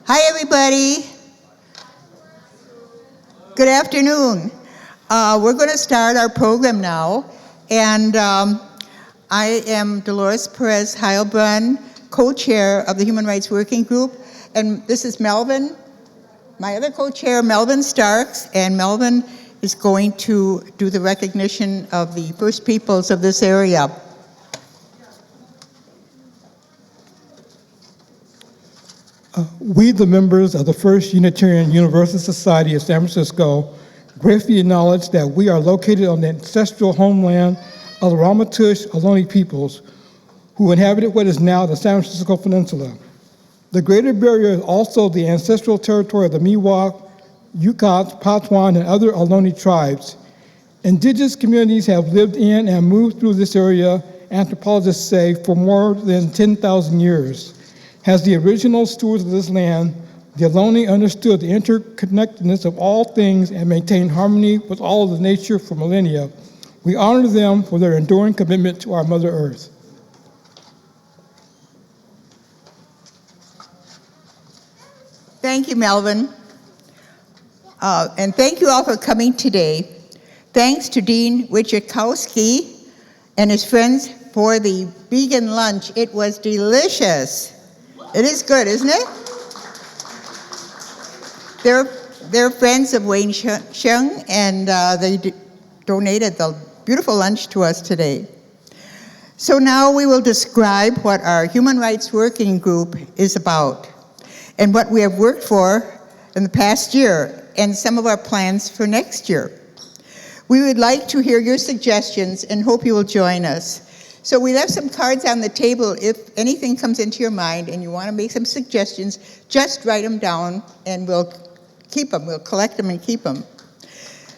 Hi, everybody. Good afternoon. We're going to start our program now, and I am Dolores Perez Heilbrunn, co-chair of the Human Rights Working Group, and this is Melvin, my other co-chair, Melvin Starks, and Melvin is going to do the recognition of the First Peoples of this area. We, the members of the First Unitarian Universalist Society of San Francisco, gratefully acknowledge that we are located on the ancestral homeland of the Ramaytush Ohlone peoples, who inhabited what is now the San Francisco Peninsula. The Greater Barrier is also the ancestral territory of the Miwok, Yukots, Patwan, and other Ohlone tribes. Indigenous communities have lived in and moved through this area, anthropologists say, for more than 10,000 years. As the original stewards of this land, the Ohlone understood the interconnectedness of all things and maintained harmony with all of the nature for millennia. We honor them for their enduring commitment to our Mother Earth. Thank you, Melvin. And thank you all for coming today. Thanks to Dean Wichikowski and his friends for the vegan lunch. It was delicious. It is good, isn't it? They're friends of Wayne Sheng, and they donated the beautiful lunch to us today. So now we will describe what our Human Rights Working Group is about and what we have worked for in the past year and some of our plans for next year. We would like to hear your suggestions and hope you will join us. So we left some cards on the table. If anything comes into your mind and you want to make some suggestions, just write them down and we'll keep them. We'll collect them and keep them.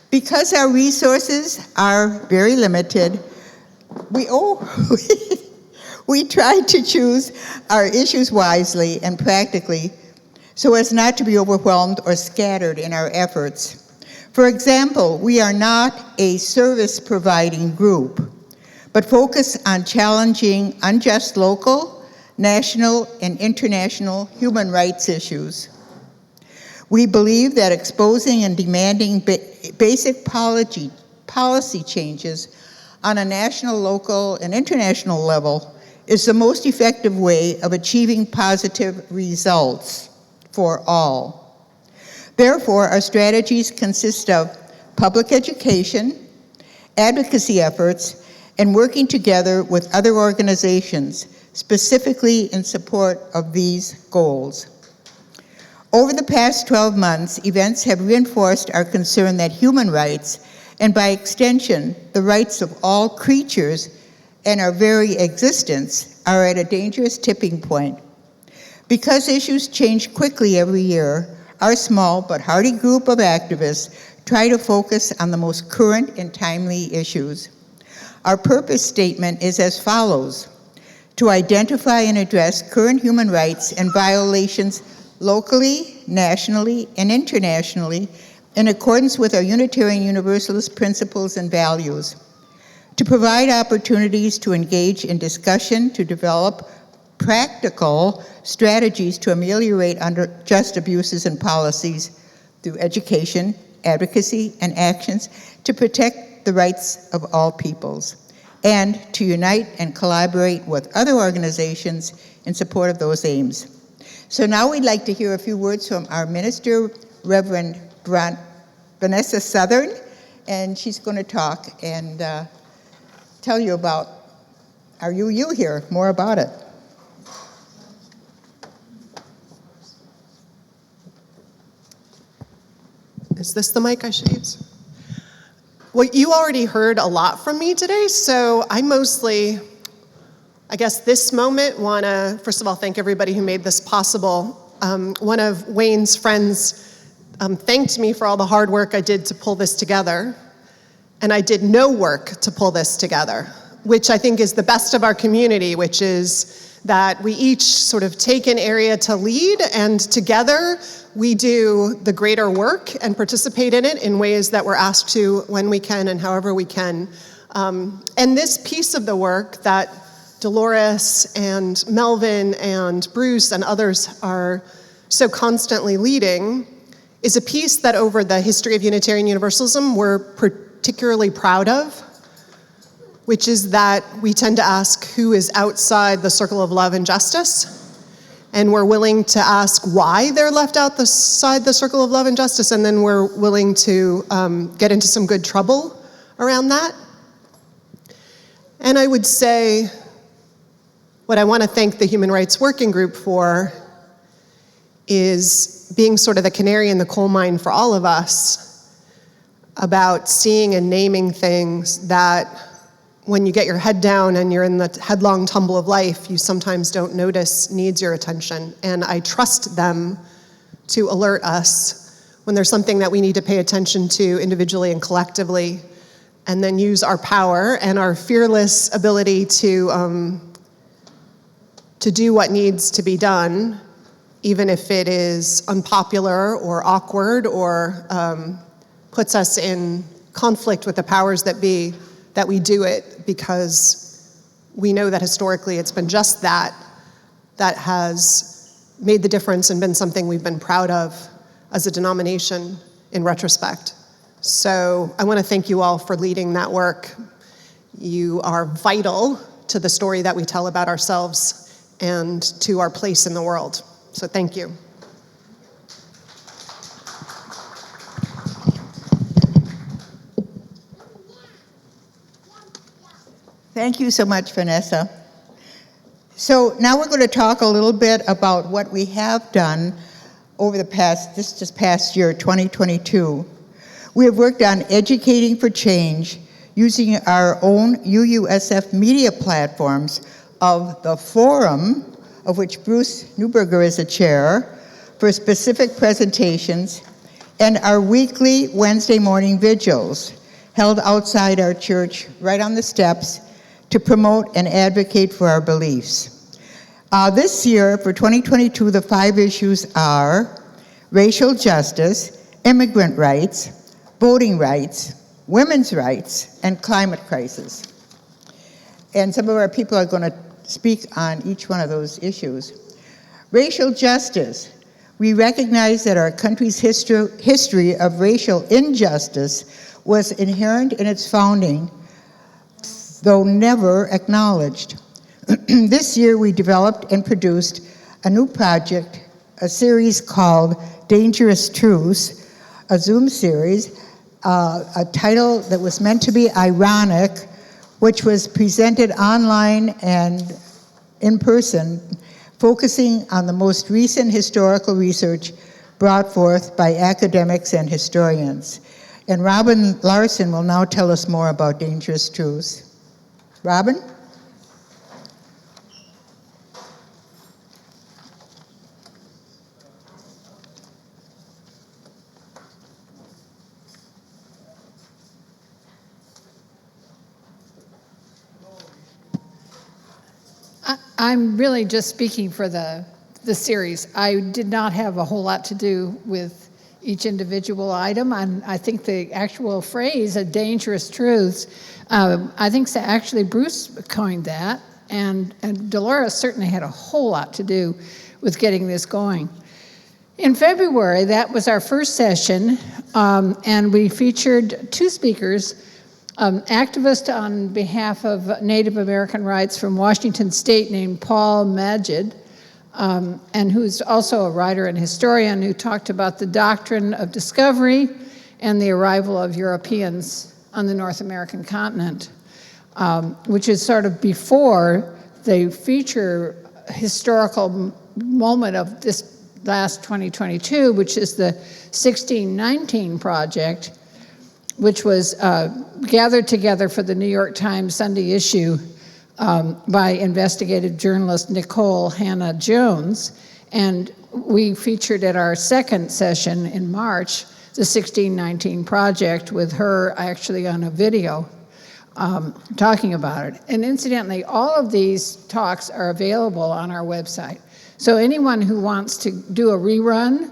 Because our resources are very limited, we try to choose our issues wisely and practically so as not to be overwhelmed or scattered in our efforts. For example, we are not a service-providing group, but focus on challenging unjust local, national, and international human rights issues. We believe that exposing and demanding basic policy changes on a national, local, and international level is the most effective way of achieving positive results for all. Therefore, our strategies consist of public education, advocacy efforts, and working together with other organizations, specifically in support of these goals. Over the past 12 months, events have reinforced our concern that human rights, and by extension, the rights of all creatures and our very existence, are at a dangerous tipping point. Because issues change quickly every year, our small but hardy group of activists try to focus on the most current and timely issues. Our purpose statement is as follows: to identify and address current human rights and violations locally, nationally, and internationally in accordance with our Unitarian Universalist principles and values, to provide opportunities to engage in discussion, to develop practical strategies to ameliorate unjust abuses and policies through education, advocacy, and actions to protect the rights of all peoples, and to unite and collaborate with other organizations in support of those aims. So now we'd like to hear a few words from our minister, Reverend Vanessa Southern, and she's going to talk and tell you about our UU here, more about it. Is this the mic I should use? Well, you already heard a lot from me today, so I mostly, I guess this moment, want to, first of all, thank everybody who made this possible. One of Wayne's friends thanked me for all the hard work I did to pull this together, and I did no work to pull this together, which I think is the best of our community, which is that we each sort of take an area to lead, and together we do the greater work and participate in it in ways that we're asked to when we can and however we can. And this piece of the work that Dolores and Melvin and Bruce and others are So Constantly Leading is a piece that over the history of Unitarian Universalism we're particularly proud of, which is that we tend to ask who is outside the circle of love and justice, and we're willing to ask why they're left outside the circle of love and justice, and then we're willing to get into some good trouble around that. And I would say what I want to thank the Human Rights Working Group for is being sort of the canary in the coal mine for all of us about seeing and naming things that when you get your head down and you're in the headlong tumble of life, you sometimes don't notice needs your attention. And I trust them to alert us when there's something that we need to pay attention to individually and collectively, and then use our power and our fearless ability to do what needs to be done, even if it is unpopular or awkward or puts us in conflict with the powers that be, that we do it because we know that historically it's been just that has made the difference and been something we've been proud of as a denomination in retrospect. So I want to thank you all for leading that work. You are vital to the story that we tell about ourselves and to our place in the world. So thank you. Thank you so much, Vanessa. So now we're going to talk a little bit about what we have done over this past year, 2022. We have worked on educating for change using our own UUSF media platforms of the Forum, of which Bruce Newberger is a chair, for specific presentations, and our weekly Wednesday morning vigils held outside our church, right on the steps, to promote and advocate for our beliefs. This year, for 2022, the 5 issues are racial justice, immigrant rights, voting rights, women's rights, and climate crisis. And some of our people are going to speak on each one of those issues. Racial justice. We recognize that our country's history of racial injustice was inherent in its founding, though never acknowledged. This year we developed and produced a new project, a series called Dangerous Truths, a Zoom series, a title that was meant to be ironic, which was presented online and in person, focusing on the most recent historical research brought forth by academics and historians. And Robin Larson will now tell us more about Dangerous Truths. Robin? I'm really just speaking for the series. I did not have a whole lot to do with each individual item. I think the actual phrase, dangerous truths, I think actually Bruce coined that, and Dolores certainly had a whole lot to do with getting this going. In February, that was our first session, and we featured 2 speakers, activist on behalf of Native American rights from Washington State named Paul Magid, and who's also a writer and historian who talked about the doctrine of discovery and the arrival of Europeans on the North American continent, which is sort of before the feature historical moment of this last 2022, which is the 1619 Project, which was gathered together for the New York Times Sunday issue by investigative journalist Nicole Hannah Jones. And we featured at our second session in March, the 1619 Project, with her actually on a video talking about it. And incidentally, all of these talks are available on our website. So anyone who wants to do a rerun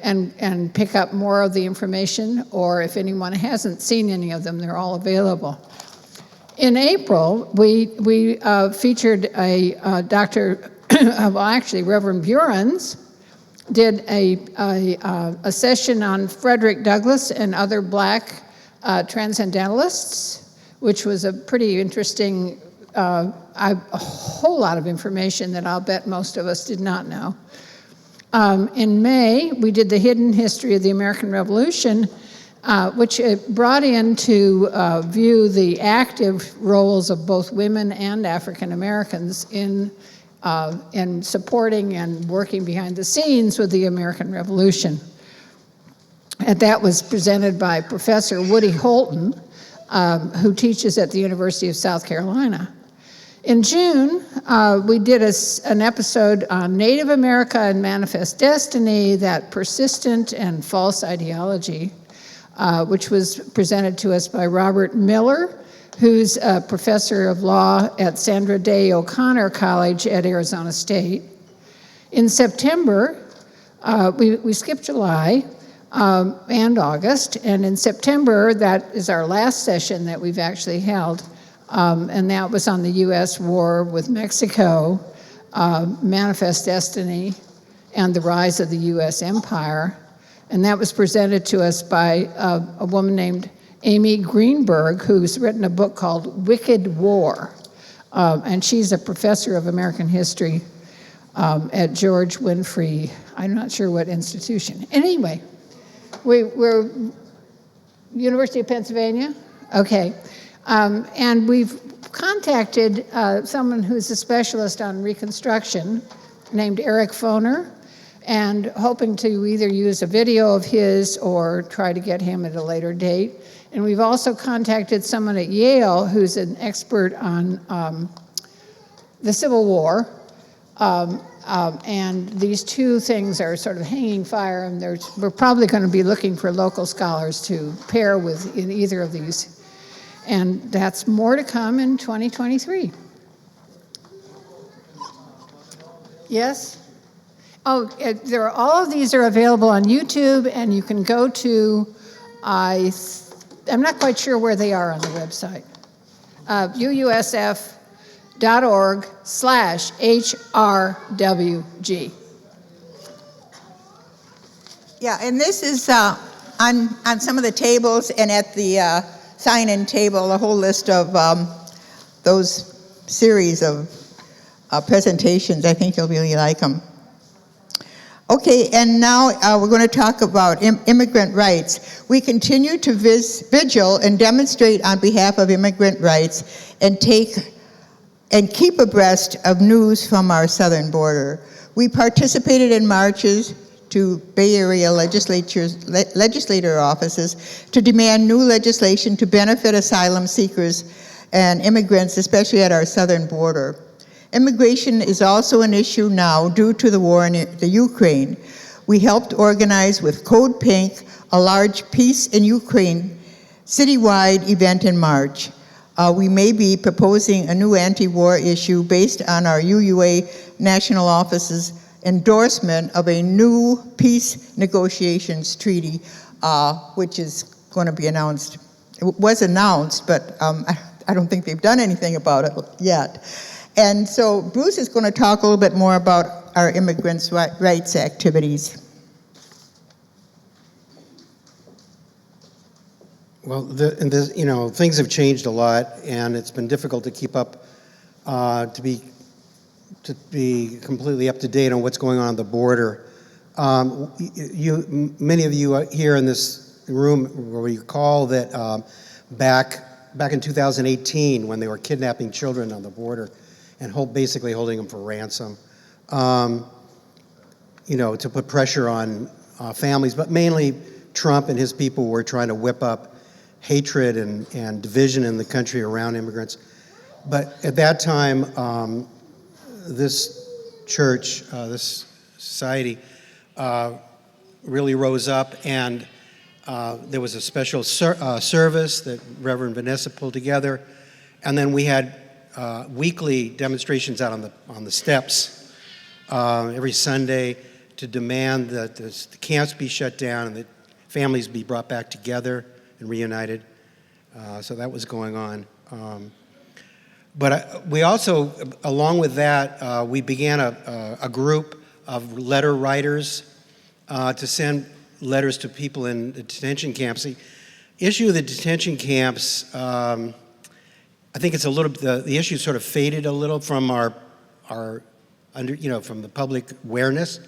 and pick up more of the information, or if anyone hasn't seen any of them, they're all available. In April, we featured a Reverend Burens, did a session on Frederick Douglass and other Black transcendentalists, which was a pretty interesting, a whole lot of information that I'll bet most of us did not know. In May, we did the hidden history of the American Revolution, which brought into view the active roles of both women and African Americans in supporting and working behind the scenes with the American Revolution. And that was presented by Professor Woody Holton, who teaches at the University of South Carolina. In June, we did an episode on Native America and Manifest Destiny, that persistent and false ideology, which was presented to us by Robert Miller, who's a professor of law at Sandra Day O'Connor College at Arizona State. In September, we skipped July and August, and in September, that is our last session that we've actually held, and that was on the U.S. war with Mexico, Manifest Destiny, and the rise of the U.S. empire. And that was presented to us by a woman named Amy Greenberg, who's written a book called Wicked War. And she's a professor of American history at George Winfrey, I'm not sure what institution. Anyway, we're University of Pennsylvania? Okay. And we've contacted someone who's a specialist on Reconstruction named Eric Foner, and hoping to either use a video of his or try to get him at a later date. And we've also contacted someone at Yale who's an expert on the Civil War. And these two things are sort of hanging fire, and we're probably going to be looking for local scholars to pair with in either of these. And that's more to come in 2023. Yes? Oh, all of these are available on YouTube, and you can go to, I'm not quite sure where they are on the website, uusf.org/HRWG. Yeah, and this is on some of the tables and at the sign-in table, a whole list of those series of presentations. I think you'll really like them. Okay, and now we're going to talk about immigrant rights. We continue to vigil and demonstrate on behalf of immigrant rights and keep abreast of news from our southern border. We participated in marches to Bay Area legislator offices to demand new legislation to benefit asylum seekers and immigrants, especially at our southern border. Immigration is also an issue now due to the war in the Ukraine. We helped organize with Code Pink a large Peace in Ukraine citywide event in March. We may be proposing a new anti-war issue based on our UUA National Office's endorsement of a new peace negotiations treaty, which is going to be announced. It was announced, but I don't think they've done anything about it yet. And so Bruce is going to talk a little bit more about our immigrants' rights activities. Well, things have changed a lot, and it's been difficult to keep up, to be completely up to date on what's going on the border. Many of you here in this room will recall that back in 2018, when they were kidnapping children on the border and basically holding them for ransom, to put pressure on families, but mainly Trump and his people were trying to whip up hatred and division in the country around immigrants. But at that time, this church, this society, really rose up, and there was a special service that Reverend Vanessa pulled together, and then we had weekly demonstrations out on the steps every Sunday to demand that the camps be shut down and that families be brought back together and reunited. So that was going on. But we also, along with that, we began a group of letter writers to send letters to people in the detention camps. The issue of the detention camps, I think it's a little, the issue sort of faded a little from our from the public awareness,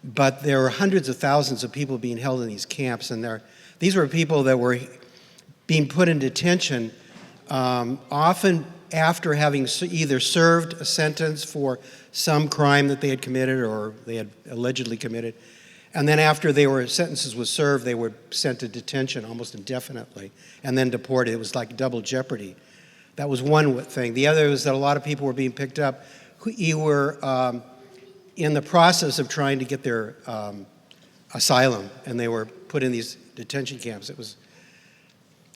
but there were hundreds of thousands of people being held in these camps, and these were people that were being put in detention, often after having either served a sentence for some crime that they had committed or they had allegedly committed, and then after sentences was served, they were sent to detention almost indefinitely, and then deported. It was like double jeopardy. That was one thing. The other was that a lot of people were being picked up who were in the process of trying to get their asylum, and they were put in these detention camps.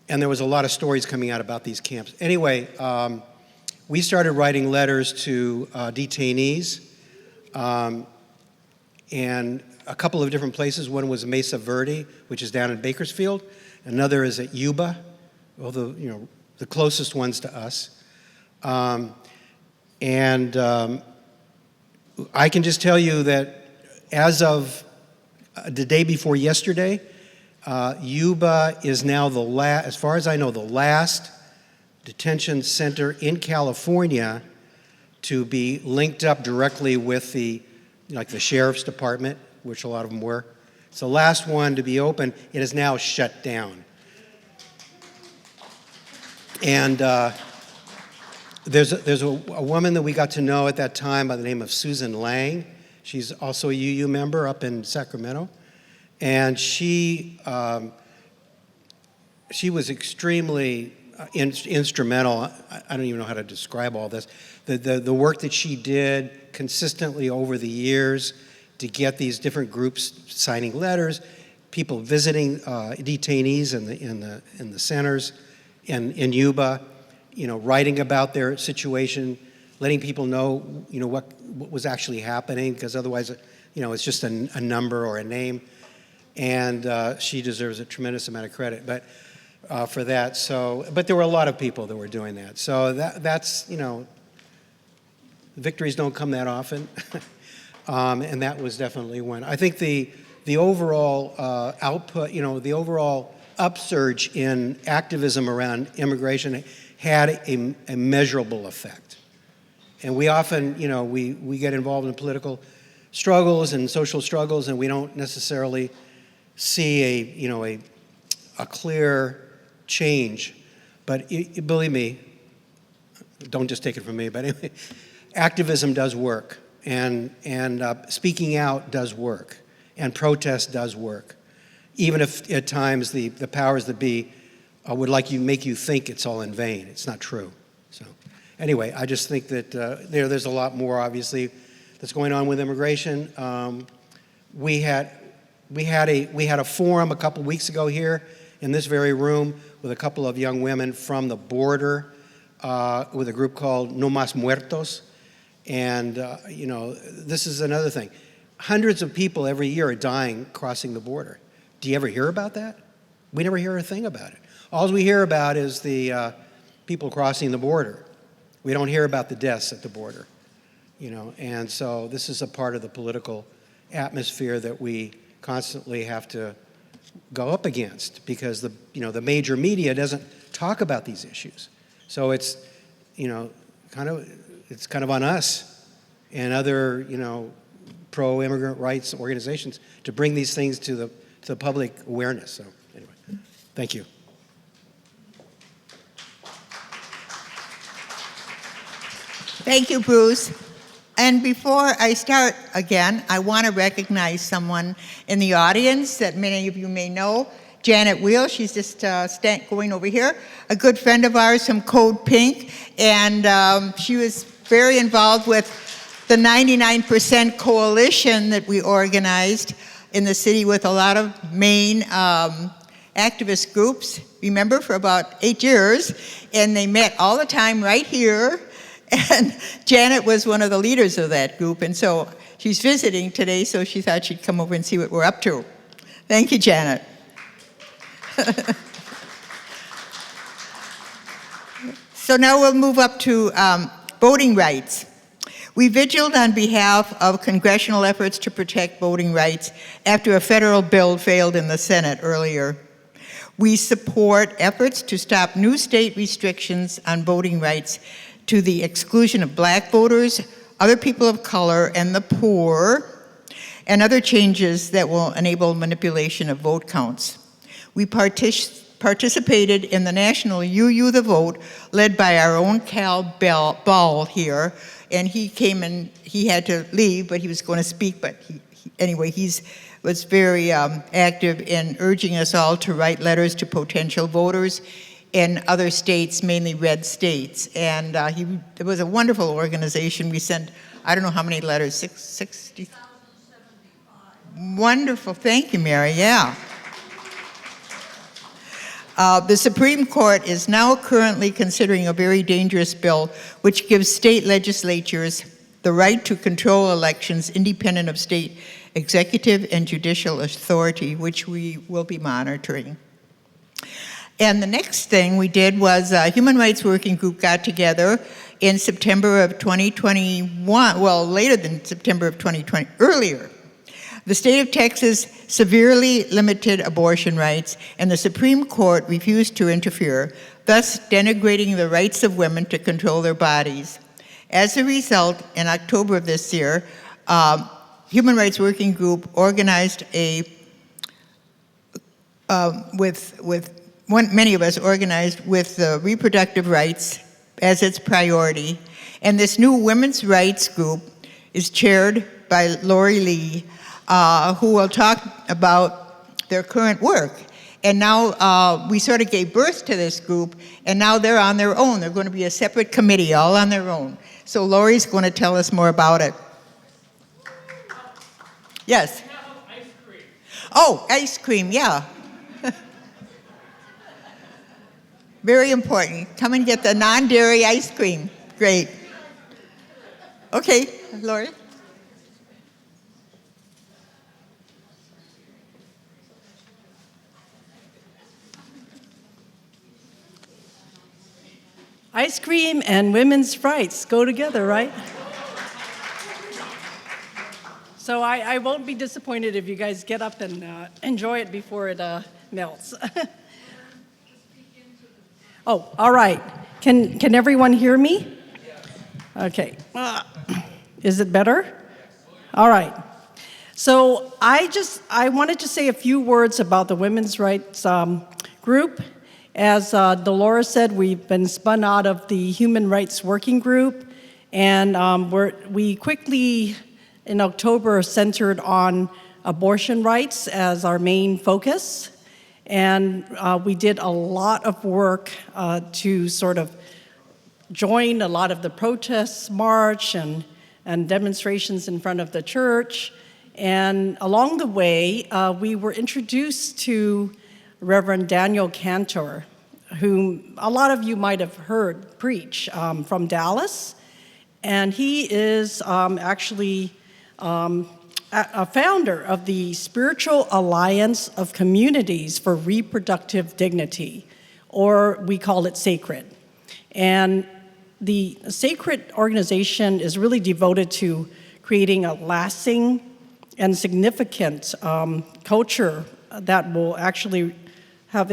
And there was a lot of stories coming out about these camps. Anyway, we started writing letters to detainees, and a couple of different places. One was Mesa Verde, which is down in Bakersfield. Another is at Yuba, although the closest ones to us. I can just tell you that as of the day before yesterday, Yuba is now as far as I know, the last detention center in California to be linked up directly with the sheriff's department, which a lot of them were. It's the last one to be open. It is now shut down. And there's a woman that we got to know at that time by the name of Susan Lang. She's also a UU member up in Sacramento. And she was extremely instrumental. I don't even know how to describe all this. The work that she did consistently over the years to get these different groups signing letters, people visiting detainees in the centers in Yuba, writing about their situation, letting people know, what was actually happening, because otherwise, it's just a number or a name. And she deserves a tremendous amount of credit, for that. So, but there were a lot of people that were doing that. So that's victories don't come that often, and that was definitely one. I think the overall output, the overall upsurge in activism around immigration had a measurable effect. And we often, we get involved in political struggles and social struggles, and we don't necessarily see a clear change. But believe me, don't just take it from me, but anyway, activism does work, and speaking out does work, and protest does work, even if at times the powers that be would make you think it's all in vain. It's not true. So anyway, I just think that there's a lot more, obviously, that's going on with immigration. We had a forum a couple weeks ago here in this very room with a couple of young women from the border with a group called No Más Muertos. And, this is another thing. Hundreds of people every year are dying crossing the border. Do you ever hear about that? We never hear a thing about it. All we hear about is the people crossing the border. We don't hear about the deaths at the border, And so this is a part of the political atmosphere that we constantly have to go up against, because the major media doesn't talk about these issues. So it's kind of on us and other pro-immigrant rights organizations to bring these things to the public awareness. So anyway, thank you. Thank you, Bruce. And before I start again, I want to recognize someone in the audience that many of you may know, Janet Wheel. She's just going over here, a good friend of ours from Code Pink, and she was very involved with the 99% coalition that we organized in the city with a lot of Maine activist groups, remember, for about 8 years, and they met all the time right here. And Janet was one of the leaders of that group, and so she's visiting today, so she thought she'd come over and see what we're up to. Thank you, Janet. So now we'll move up to voting rights. We vigiled on behalf of congressional efforts to protect voting rights after a federal bill failed in the Senate earlier. We support efforts to stop new state restrictions on voting rights to the exclusion of Black voters, other people of color, and the poor, and other changes that will enable manipulation of vote counts. We participated in the national UU the Vote, led by our own Cal Ball here, and he came and he had to leave, but he was going to speak, but anyway, was very active in urging us all to write letters to potential voters in other states, mainly red states. And it was a wonderful organization. We sent, I don't know how many letters, 60? 1,075. Wonderful, thank you, Mary, yeah. The Supreme Court is now currently considering a very dangerous bill which gives state legislatures the right to control elections independent of state executive and judicial authority, which we will be monitoring. And the next thing we did was a Human Rights Working Group got together in September of 2021, well, later than September of 2020, earlier. The state of Texas severely limited abortion rights, and the Supreme Court refused to interfere, thus denigrating the rights of women to control their bodies. As a result, in October of this year, Human Rights Working Group organized many of us organized with reproductive rights as its priority. And this new women's rights group is chaired by Lori Lee, who will talk about their current work. And now we sort of gave birth to this group, and now they're on their own. They're going to be a separate committee, all on their own. So Lori's going to tell us more about it. Yes? Ice cream. Oh, ice cream, yeah. Very important. Come and get the non-dairy ice cream. Great. Okay, Lori. Ice cream and women's rights go together, right? So I won't be disappointed if you guys get up and enjoy it before it melts. Oh, all right. Can everyone hear me? Okay. Is it better? All right. So I wanted to say a few words about the women's rights group. As Dolores said, we've been spun out of the Human Rights Working Group, and we quickly, in October, centered on abortion rights as our main focus. And we did a lot of work to sort of join a lot of the protests, march, and demonstrations in front of the church. And along the way, we were introduced to Reverend Daniel Cantor, whom a lot of you might have heard preach from Dallas. And he is actually a founder of the Spiritual Alliance of Communities for Reproductive Dignity, or we call it SACRED. And the SACRED organization is really devoted to creating a lasting and significant culture that will actually have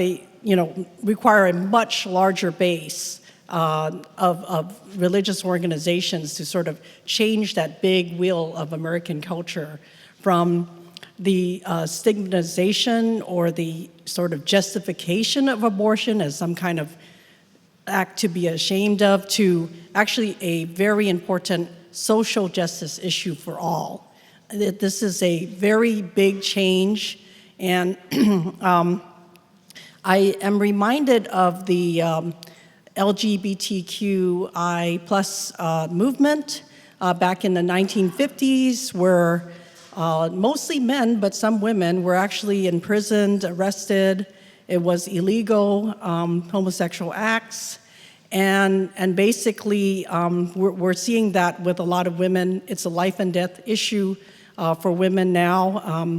require a much larger base of religious organizations to sort of change that big wheel of American culture from the stigmatization or the sort of justification of abortion as some kind of act to be ashamed of to actually a very important social justice issue for all. This is a very big change, and I am reminded of the LGBTQI plus movement back in the 1950s, where mostly men, but some women, were actually imprisoned, arrested. It was illegal, homosexual acts. And basically, we're seeing that with a lot of women. It's a life and death issue for women now.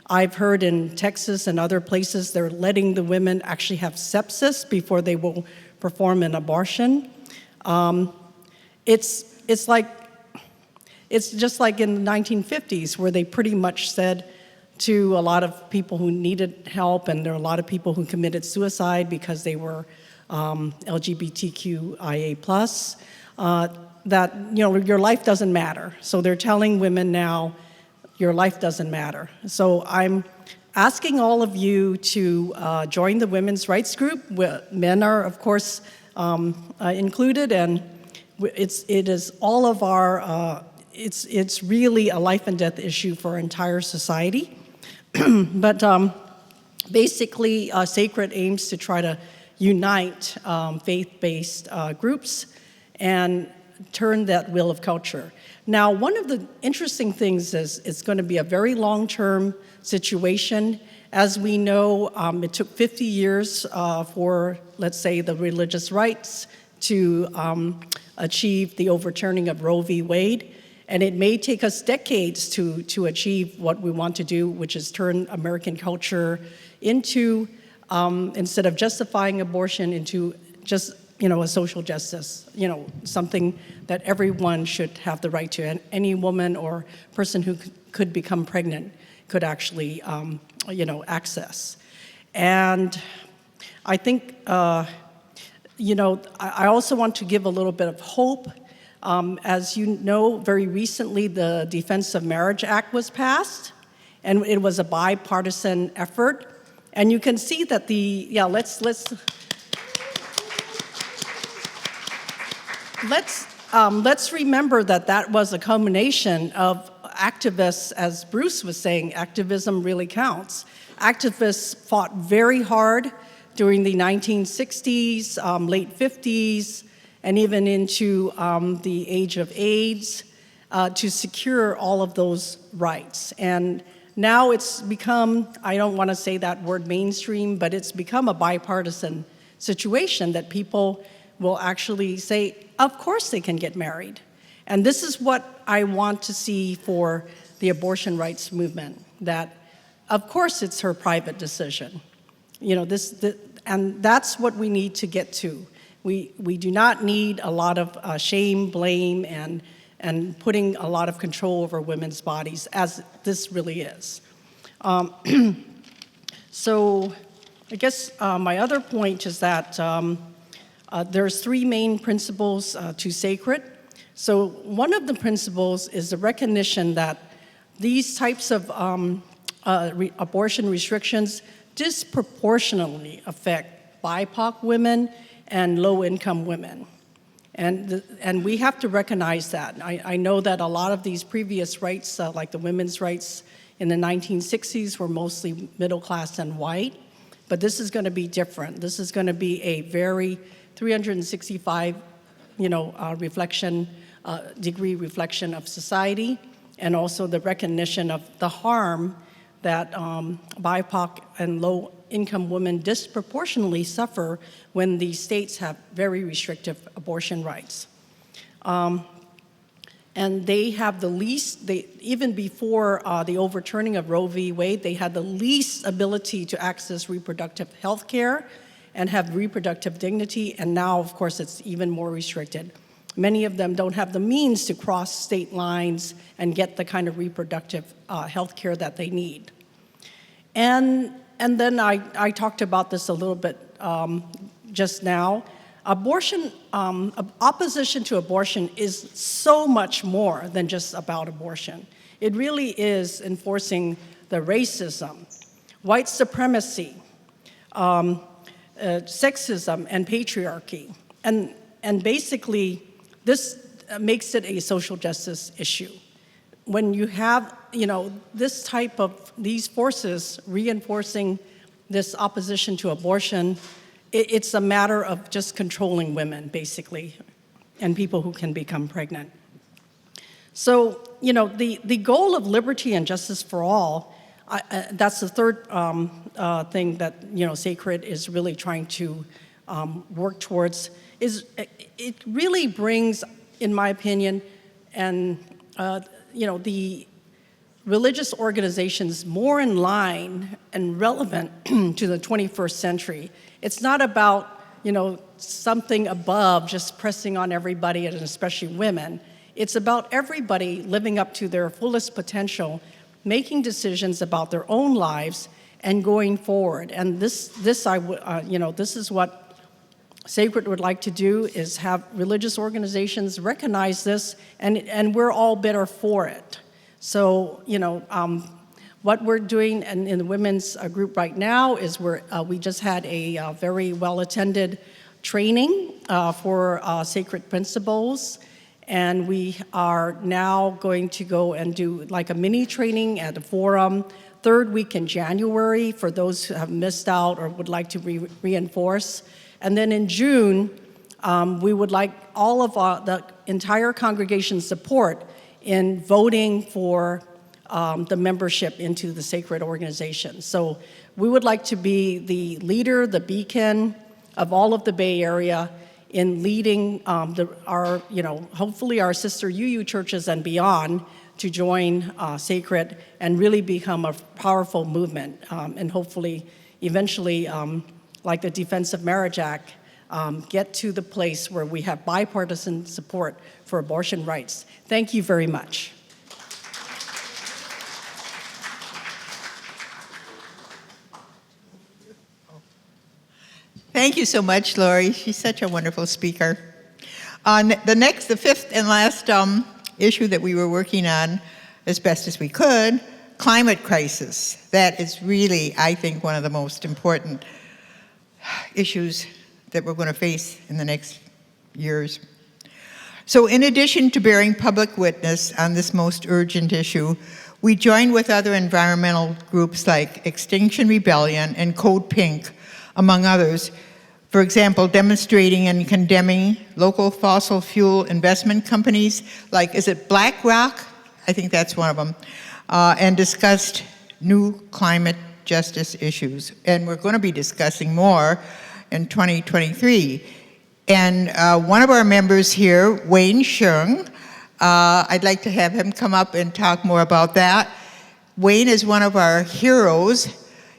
I've heard in Texas and other places they're letting the women actually have sepsis before they will perform an abortion. It's like It's just like in the 1950s, where they pretty much said to a lot of people who needed help, and there are a lot of people who committed suicide because they were LGBTQIA+, that your life doesn't matter. So they're telling women now, your life doesn't matter. So I'm asking all of you to join the women's rights group. Men are, of course, included, and it is all of our. It's really a life and death issue for our entire society. But basically, Sacred aims to try to unite faith-based groups and turn that wheel of culture. Now, one of the interesting things is it's going to be a very long-term situation. As we know, it took 50 years for, let's say, the religious rights to achieve the overturning of Roe v. Wade. And it may take us decades to achieve what we want to do, which is turn American culture into, instead of justifying abortion, into just a social justice, something that everyone should have the right to, and any woman or person who could become pregnant could actually, access. And I think, I also want to give a little bit of hope. As you know, very recently, the Defense of Marriage Act was passed, and it was a bipartisan effort. And you can see that let's remember that was a culmination of activists, as Bruce was saying, activism really counts. Activists fought very hard during the 1960s, late 50s, and even into the age of AIDS to secure all of those rights. And now it's become, I don't want to say that word mainstream, but it's become a bipartisan situation that people will actually say, of course they can get married. And this is what I want to see for the abortion rights movement, that of course it's her private decision. And that's what we need to get to. We do not need a lot of shame, blame, and putting a lot of control over women's bodies, as this really is. So I guess my other point is that there's three main principles to Sacred. So one of the principles is the recognition that these types of abortion restrictions disproportionately affect BIPOC women and low-income women. And we have to recognize that. I know that a lot of these previous rights, like the women's rights in the 1960s, were mostly middle class and white, but this is going to be different. This is going to be a very 365, degree reflection of society, and also the recognition of the harm that BIPOC and low-income women disproportionately suffer when the states have very restrictive abortion rights. And they have the least, even before the overturning of Roe v. Wade, they had the least ability to access reproductive health care and have reproductive dignity, and now, of course, it's even more restricted. Many of them don't have the means to cross state lines and get the kind of reproductive health care that they need. And then I talked about this a little bit just now. Opposition to abortion is so much more than just about abortion. It really is enforcing the racism, white supremacy, sexism, and patriarchy. And basically, this makes it a social justice issue. When you have, this type of, these forces reinforcing this opposition to abortion, it's a matter of just controlling women, basically, and people who can become pregnant. So, the goal of liberty and justice for all, that's the third thing that, Sacred is really trying to work towards, is it really brings, in my opinion, and the religious organizations more in line and relevant to the 21st century. It's not about, something above just pressing on everybody, and especially women. It's about everybody living up to their fullest potential, making decisions about their own lives and going forward. And this is what Sacred would like to do, is have religious organizations recognize this, and we're all better for it. So, what we're doing in the women's group right now is we just had a very well-attended training for Sacred Principles, and we are now going to go and do like a mini training at the forum, third week in January for those who have missed out or would like to reinforce. And then in June, we would like all of the entire congregation's support in voting for the membership into the Sacred organization. So we would like to be the leader, the beacon of all of the Bay Area in leading hopefully our sister UU churches and beyond to join Sacred and really become a powerful movement, and hopefully eventually, like the Defense of Marriage Act, get to the place where we have bipartisan support for abortion rights. Thank you very much. Thank you so much, Lori. She's such a wonderful speaker. The fifth and last issue that we were working on as best as we could, climate crisis. That is really, I think, one of the most important issues that we're going to face in the next years. So in addition to bearing public witness on this most urgent issue, we joined with other environmental groups like Extinction Rebellion and Code Pink, among others, for example, demonstrating and condemning local fossil fuel investment companies like, is it BlackRock? I think that's one of them, and discussed new climate justice issues. And we're going to be discussing more in 2023. And one of our members here, Wayne Shung, I'd like to have him come up and talk more about that. Wayne is one of our heroes.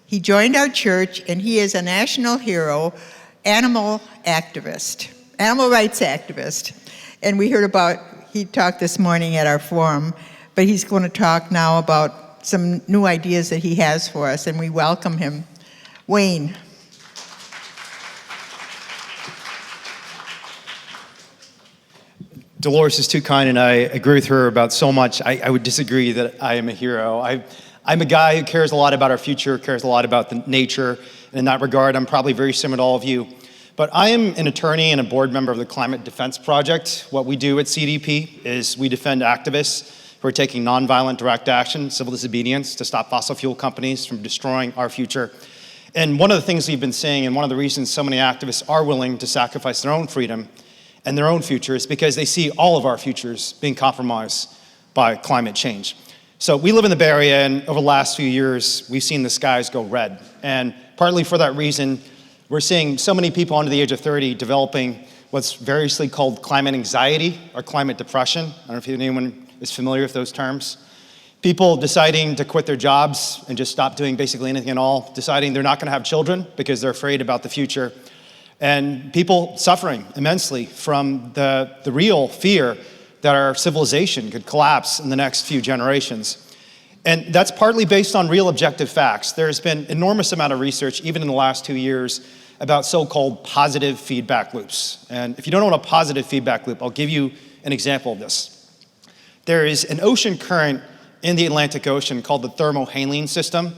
He joined our church, and he is a national hero, animal activist, animal rights activist. And we heard he talked this morning at our forum, but he's going to talk now about some new ideas that he has for us, and we welcome him. Wayne. Dolores is too kind, and I agree with her about so much. I would disagree that I am a hero. I'm a guy who cares a lot about our future, cares a lot about the nature, and in that regard, I'm probably very similar to all of you. But I am an attorney and a board member of the Climate Defense Project. What we do at CDP is we defend activists who are taking nonviolent direct action, civil disobedience, to stop fossil fuel companies from destroying our future. And one of the things we've been saying, and one of the reasons so many activists are willing to sacrifice their own freedom and their own future, is because they see all of our futures being compromised by climate change. So we live in the Bay Area, and over the last few years, we've seen the skies go red. And partly for that reason, we're seeing so many people under the age of 30 developing what's variously called climate anxiety or climate depression. I don't know if anyone is familiar with those terms. People deciding to quit their jobs and just stop doing basically anything at all, deciding they're not going to have children because they're afraid about the future, and people suffering immensely from the real fear that our civilization could collapse in the next few generations. And that's partly based on real objective facts. There's been enormous amount of research, even in the last 2 years, about so-called positive feedback loops. And if you don't know what a positive feedback loop, I'll give you an example of this. There is an ocean current in the Atlantic Ocean called the thermohaline system.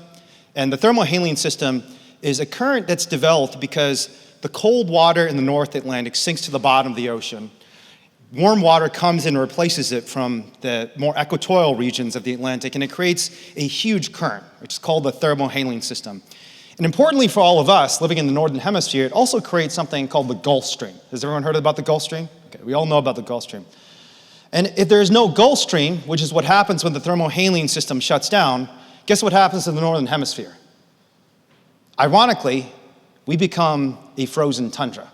And the thermohaline system is a current that's developed because the cold water in the North Atlantic sinks to the bottom of the ocean. Warm water comes and replaces it from the more equatorial regions of the Atlantic, and it creates a huge current, which is called the thermohaline system. And importantly for all of us living in the Northern Hemisphere, it also creates something called the Gulf Stream. Has everyone heard about the Gulf Stream? Okay, we all know about the Gulf Stream. And if there is no Gulf Stream, which is what happens when the thermohaline system shuts down, guess what happens in the Northern Hemisphere? Ironically, we become a frozen tundra.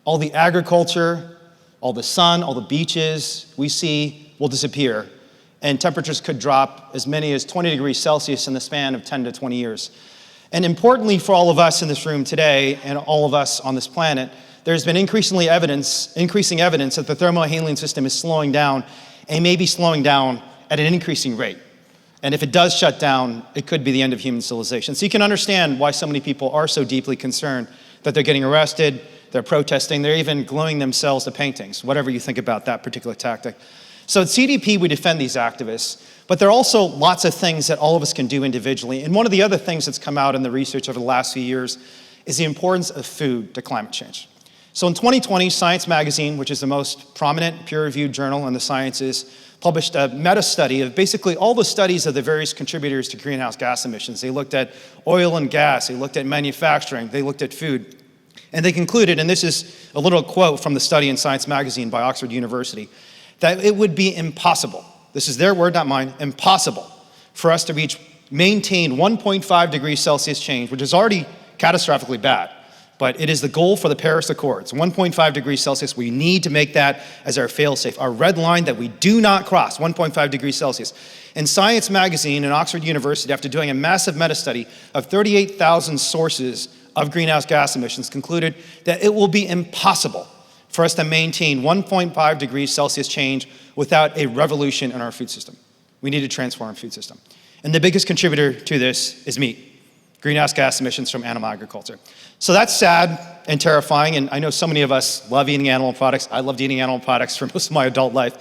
All the agriculture, all the sun, all the beaches we see will disappear, and temperatures could drop as many as 20 degrees Celsius in the span of 10 to 20 years. And importantly for all of us in this room today, and all of us on this planet, there's been increasing evidence that the thermohaline system is slowing down and may be slowing down at an increasing rate. And if it does shut down, it could be the end of human civilization. So you can understand why so many people are so deeply concerned that they're getting arrested, they're protesting, they're even gluing themselves to paintings, whatever you think about that particular tactic. So at CDP, we defend these activists, but there are also lots of things that all of us can do individually. And one of the other things that's come out in the research over the last few years is the importance of food to climate change. So in 2020, Science Magazine, which is the most prominent peer-reviewed journal in the sciences, published a meta-study of basically all the studies of the various contributors to greenhouse gas emissions. They looked at oil and gas, they looked at manufacturing, they looked at food. And they concluded, and this is a little quote from the study in Science Magazine by Oxford University, that it would be impossible, this is their word, not mine, impossible for us to maintain 1.5 degrees Celsius change, which is already catastrophically bad. But it is the goal for the Paris Accords, 1.5 degrees Celsius. We need to make that as our fail-safe, our red line that we do not cross, 1.5 degrees Celsius. And Science Magazine and Oxford University, after doing a massive meta-study of 38,000 sources of greenhouse gas emissions, concluded that it will be impossible for us to maintain 1.5 degrees Celsius change without a revolution in our food system. We need to transform our food system. And the biggest contributor to this is meat. Greenhouse gas emissions from animal agriculture. So that's sad and terrifying, and I know so many of us love eating animal products. I loved eating animal products for most of my adult life.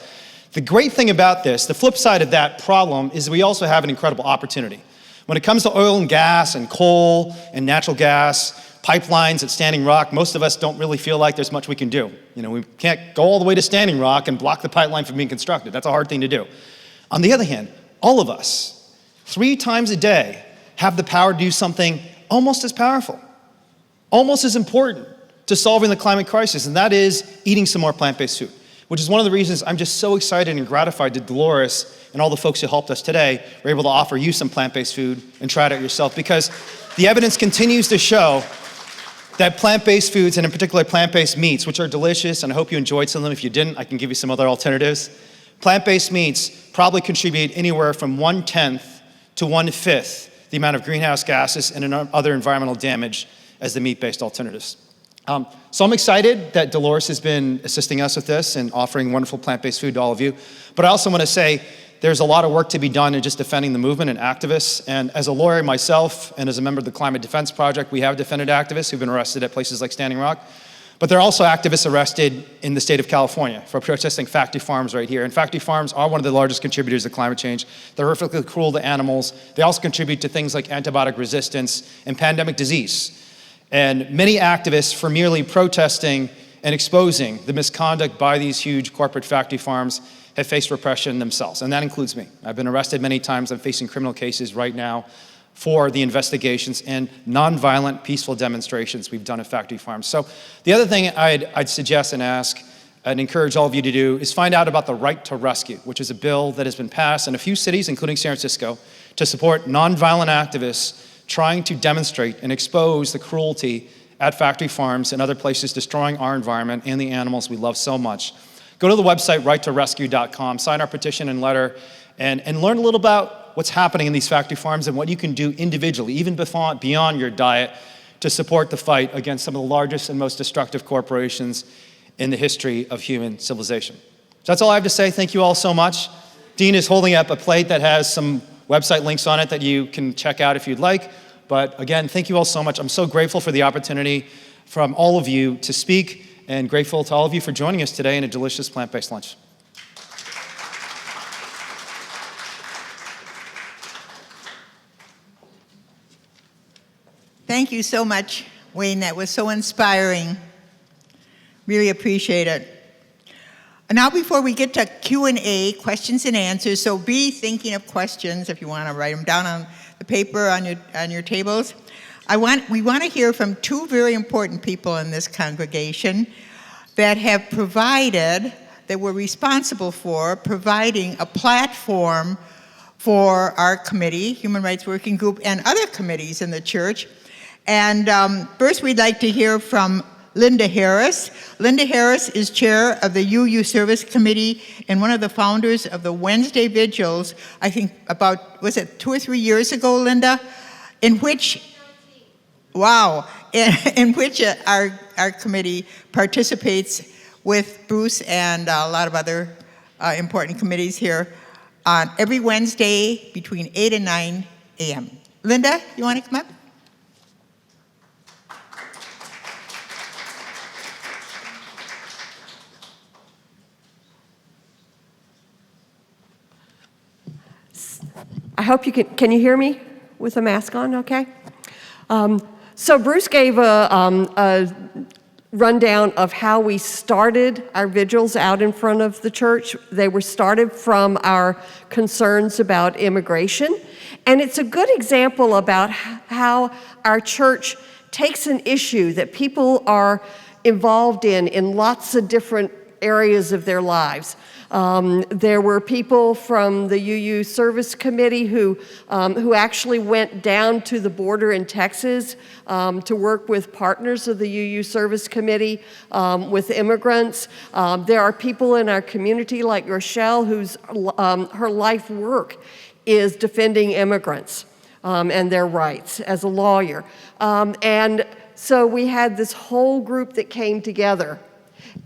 The great thing about this, the flip side of that problem, is we also have an incredible opportunity. When it comes to oil and gas and coal and natural gas, pipelines at Standing Rock, most of us don't really feel like there's much we can do. You know, we can't go all the way to Standing Rock and block the pipeline from being constructed. That's a hard thing to do. On the other hand, all of us, 3 times a day, have the power to do something almost as powerful, almost as important to solving the climate crisis, and that is eating some more plant-based food, which is one of the reasons I'm just so excited and gratified that Dolores and all the folks who helped us today were able to offer you some plant-based food and try it out yourself, because the evidence continues to show that plant-based foods, and in particular plant-based meats, which are delicious, and I hope you enjoyed some of them. If you didn't, I can give you some other alternatives. Plant-based meats probably contribute anywhere from 1/10 to 1/5 the amount of greenhouse gases and other environmental damage as the meat-based alternatives. So I'm excited that Dolores has been assisting us with this and offering wonderful plant-based food to all of you. But I also want to say there's a lot of work to be done in just defending the movement and activists. And as a lawyer myself and as a member of the Climate Defense Project, we have defended activists who've been arrested at places like Standing Rock. But there are also activists arrested in the state of California for protesting factory farms right here. And factory farms are one of the largest contributors to climate change. They're horrifically cruel to animals. They also contribute to things like antibiotic resistance and pandemic disease. And many activists, for merely protesting and exposing the misconduct by these huge corporate factory farms, have faced repression themselves. And that includes me. I've been arrested many times. I'm facing criminal cases right now for the investigations and nonviolent, peaceful demonstrations we've done at factory farms. So the other thing I'd suggest and ask and encourage all of you to do is find out about the Right to Rescue, which is a bill that has been passed in a few cities, including San Francisco, to support nonviolent activists trying to demonstrate and expose the cruelty at factory farms and other places destroying our environment and the animals we love so much. Go to the website, righttorescue.com, sign our petition and letter, and learn a little about what's happening in these factory farms and what you can do individually, even beyond your diet, to support the fight against some of the largest and most destructive corporations in the history of human civilization. So that's all I have to say. Thank you all so much. Dean is holding up a plate that has some website links on it that you can check out if you'd like. But again, thank you all so much. I'm so grateful for the opportunity from all of you to speak, and grateful to all of you for joining us today in a delicious plant-based lunch. Thank you so much, Wayne. That was so inspiring. Really appreciate it. Now, before we get to Q&A, questions and answers, so be thinking of questions if you want to write them down on the paper on your tables. We want to hear from 2 very important people in this congregation that have provided, that were responsible for providing a platform for our committee, Human Rights Working Group, and other committees in the church. And first, we'd like to hear from Linda Harris. Linda Harris is chair of the UU Service Committee and one of the founders of the Wednesday Vigils, I think about, was it 2 or 3 years ago, Linda? In which, wow, in which our our committee participates with Bruce and a lot of other important committees here on every Wednesday between 8 and 9 a.m. Linda, you want to come up? I hope you can you hear me with a mask on, okay? So Bruce gave a rundown of how we started our vigils out in front of the church. They were started from our concerns about immigration. And it's a good example about how our church takes an issue that people are involved in lots of different areas of their lives. There were people from the UU Service Committee who actually went down to the border in Texas to work with partners of the UU Service Committee with immigrants. There are people in our community like Rochelle whose her life work is defending immigrants and their rights as a lawyer. And so we had this whole group that came together.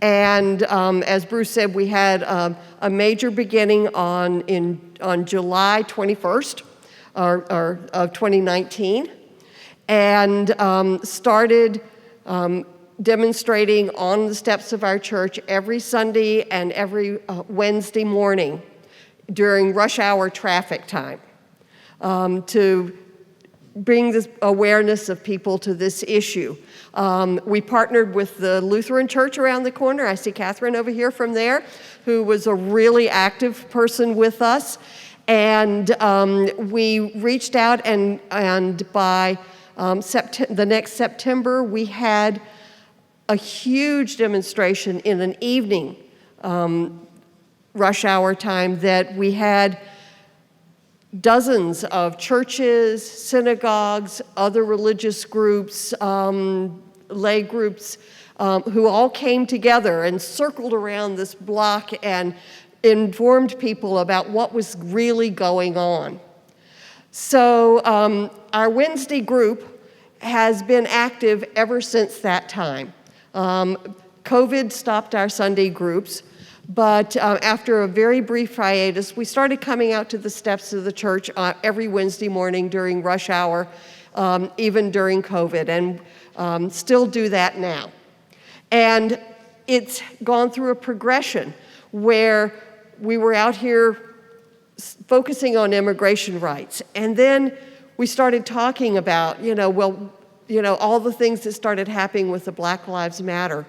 And as Bruce said, we had a major beginning on July 21st of 2019, and started demonstrating on the steps of our church every Sunday and every Wednesday morning during rush hour traffic time to bring this awareness of people to this issue. We partnered with the Lutheran Church around the corner. I see Catherine over here from there, who was a really active person with us. And we reached out, and by the next September, we had a huge demonstration in an evening rush hour time that we had dozens of churches, synagogues, other religious groups, lay groups, who all came together and circled around this block and informed people about what was really going on. So our Wednesday group has been active ever since that time. COVID stopped our Sunday groups, but after a very brief hiatus, we started coming out to the steps of the church every Wednesday morning during rush hour, even during COVID, and still do that now. And it's gone through a progression where we were out here focusing on immigration rights, and then we started talking about, all the things that started happening with the Black Lives Matter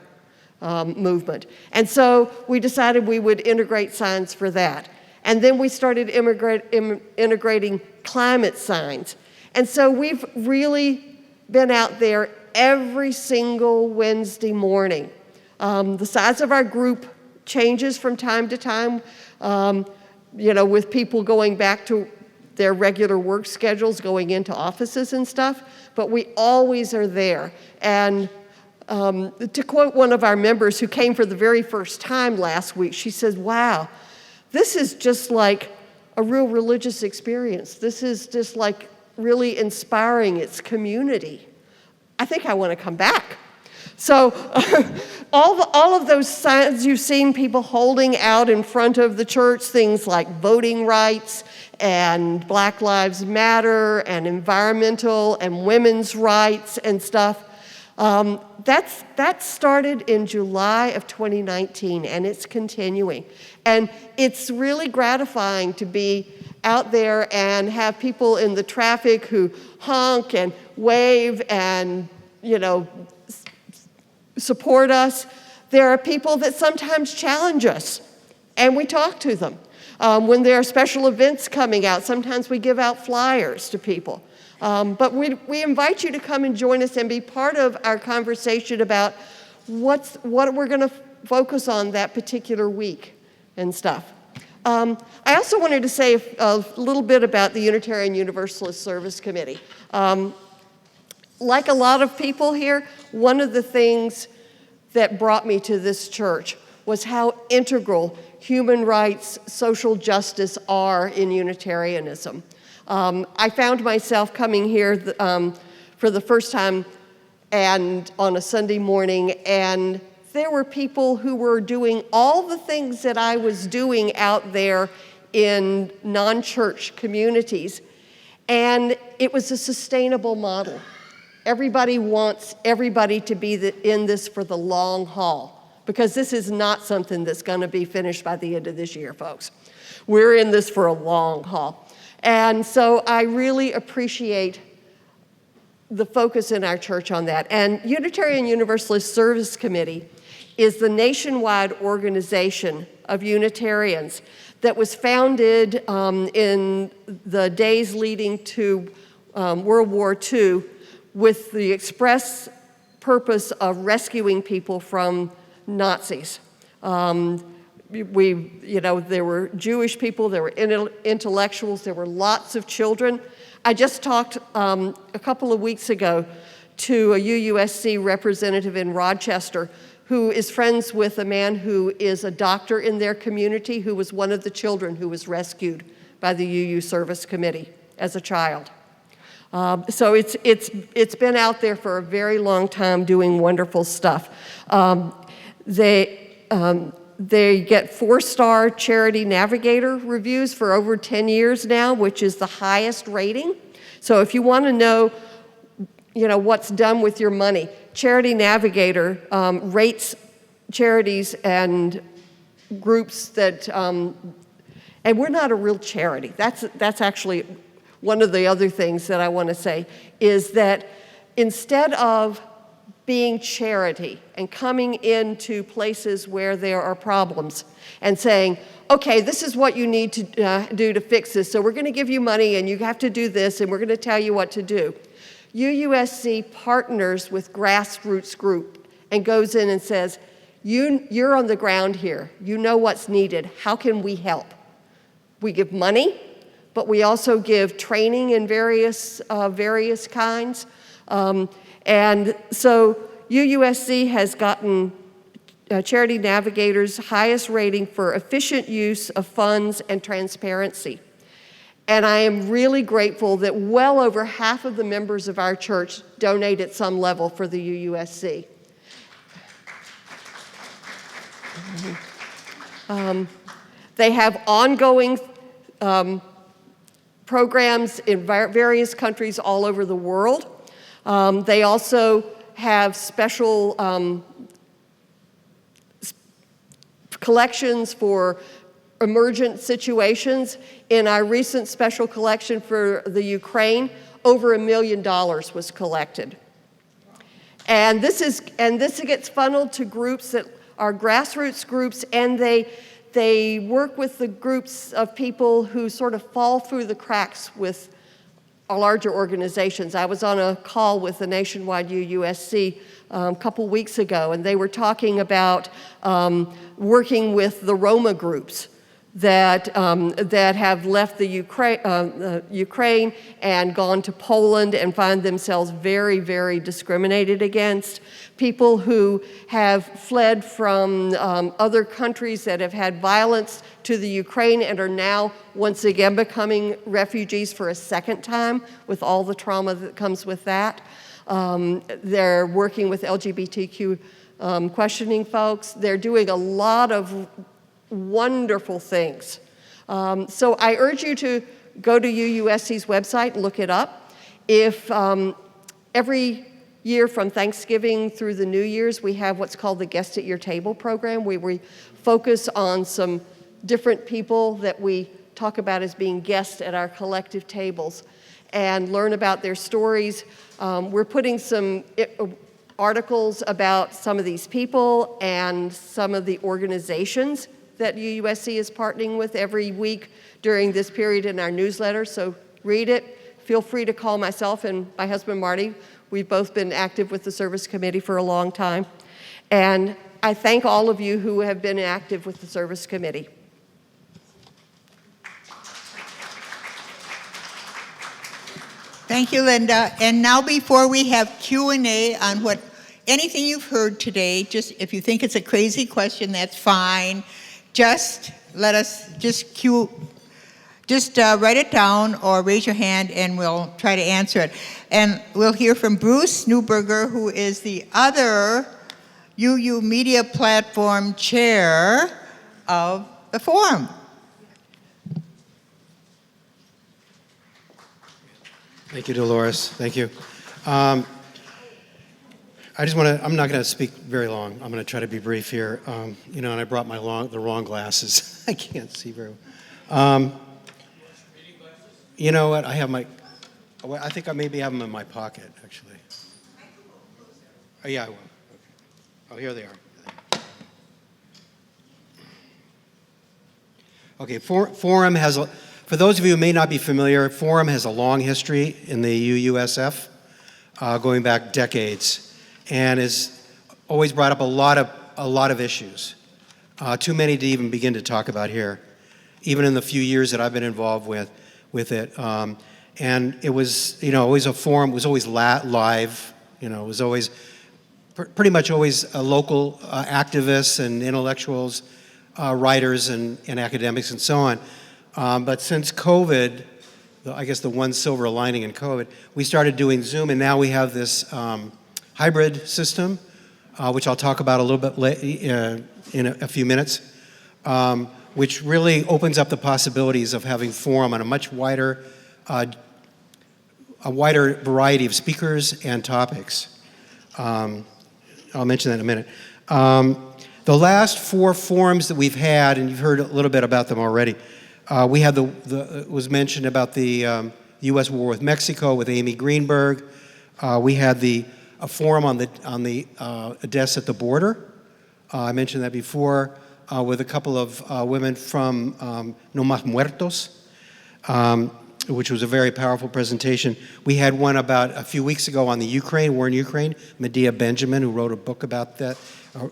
movement. And so we decided we would integrate signs for that. And then we started integrating climate signs. And so we've really been out there every single Wednesday morning. The size of our group changes from time to time, with people going back to their regular work schedules, going into offices and stuff, but we always are there. And to quote one of our members who came for the very first time last week, she says, "Wow, this is just like a real religious experience. This is just like really inspiring. It's community. I think I want to come back." So all of those signs you've seen people holding out in front of the church, things like voting rights and Black Lives Matter and environmental and women's rights and stuff, that started in July of 2019, and it's continuing. And it's really gratifying to be out there and have people in the traffic who honk and wave and, support us. There are people that sometimes challenge us, and we talk to them. When there are special events coming out, sometimes we give out flyers to people. But we invite you to come and join us and be part of our conversation about what we're going to focus on that particular week and stuff. I also wanted to say a little bit about the Unitarian Universalist Service Committee. Like a lot of people here, one of the things that brought me to this church was how integral human rights, social justice are in Unitarianism. I found myself coming here for the first time and on a Sunday morning, and there were people who were doing all the things that I was doing out there in non-church communities. And it was a sustainable model. Everybody wants everybody to be in this for the long haul, because this is not something that's going to be finished by the end of this year, folks. We're in this for a long haul. And so I really appreciate the focus in our church on that. And Unitarian Universalist Service Committee is the nationwide organization of Unitarians that was founded in the days leading to World War II with the express purpose of rescuing people from Nazis. There were Jewish people, there were intellectuals, there were lots of children. I just talked a couple of weeks ago to a UUSC representative in Rochester who is friends with a man who is a doctor in their community who was one of the children who was rescued by the UU Service Committee as a child. So it's been out there for a very long time doing wonderful stuff. They get 4-star Charity Navigator reviews for over 10 years now, which is the highest rating. So if you want to know what's done with your money, Charity Navigator rates charities and groups that, and we're not a real charity. That's actually one of the other things that I want to say, is that instead of being charity and coming into places where there are problems and saying, okay, this is what you need to do to fix this, so we're going to give you money and you have to do this and we're going to tell you what to do. UUSC partners with grassroots group and goes in and says, you're on the ground here. You know what's needed. How can we help? We give money, but we also give training in various kinds. And so UUSC has gotten Charity Navigator's highest rating for efficient use of funds and transparency. And I am really grateful that well over half of the members of our church donate at some level for the UUSC. They have ongoing programs in various countries all over the world. They also have special collections for emergent situations. In our recent special collection for the Ukraine, over $1 million was collected. And this gets funneled to groups that are grassroots groups, and they work with the groups of people who sort of fall through the cracks with larger organizations. I was on a call with the nationwide UUSC a couple weeks ago, and they were talking about working with the Roma groups that have left the Ukraine and gone to Poland and find themselves very, very discriminated against. People who have fled from other countries that have had violence to the Ukraine and are now once again becoming refugees for a second time with all the trauma that comes with that. They're working with LGBTQ questioning folks. They're doing a lot of wonderful things. So I urge you to go to UUSC's website and look it up. If every year from Thanksgiving through the New Year's, we have what's called the Guest at Your Table program, where we focus on some different people that we talk about as being guests at our collective tables and learn about their stories. We're putting some articles about some of these people and some of the organizations that UUSC is partnering with every week during this period in our newsletter, so read it. Feel free to call myself and my husband Marty. We've both been active with the service committee for a long time. And I thank all of you who have been active with the service committee. Thank you, Linda. And now before we have Q&A on anything you've heard today, just if you think it's a crazy question, that's fine. Just let us Just write it down or raise your hand and we'll try to answer it. And we'll hear from Bruce Newberger, who is the other UU Media Platform Chair of the forum. Thank you, Dolores. Thank you. I just want to, I'm not going to speak very long. I'm going to try to be brief here. And I brought the wrong glasses. I can't see very well. You know what? I think I maybe have them in my pocket, actually. Oh, yeah, I will. Okay. Oh, here they are. Okay, Forum has, for those of you who may not be familiar, Forum has a long history in the UUSF, going back decades, and has always brought up a lot of issues, too many to even begin to talk about here, even in the few years that I've been involved with it. And it was, always a forum, it was always live, it was always, pretty much always local activists and intellectuals, writers and academics and so on. But since COVID, I guess the one silver lining in COVID, we started doing Zoom, and now we have this hybrid system, which I'll talk about a little bit in a few minutes, which really opens up the possibilities of having Forum on a much wider variety of speakers and topics. I'll mention that in a minute. The last 4 forums that we've had, and you've heard a little bit about them already, we had it was mentioned about the U.S. war with Mexico with Amy Greenberg. We had a forum on the deaths at the border. I mentioned that before, with a couple of women from No Mas Muertos, which was a very powerful presentation. We had one about a few weeks ago on the war in Ukraine, Medea Benjamin, who wrote a book about that,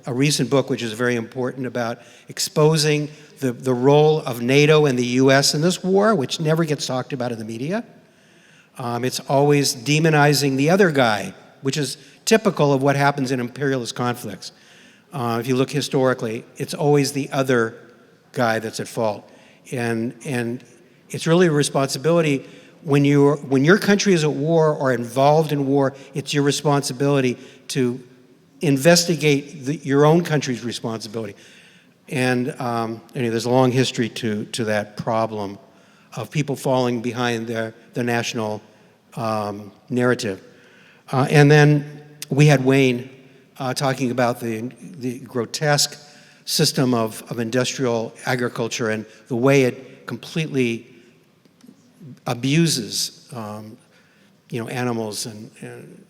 a recent book which is very important about exposing the role of NATO and the U.S. in this war, which never gets talked about in the media. It's always demonizing the other guy, which is typical of what happens in imperialist conflicts. If you look historically, it's always the other guy that's at fault. And it's really a responsibility when your country is at war or involved in war, it's your responsibility to investigate your own country's responsibility. And anyway, there's a long history to that problem of people falling behind the national narrative. And then we had Wayne talking about the grotesque system of industrial agriculture and the way it completely abuses, animals and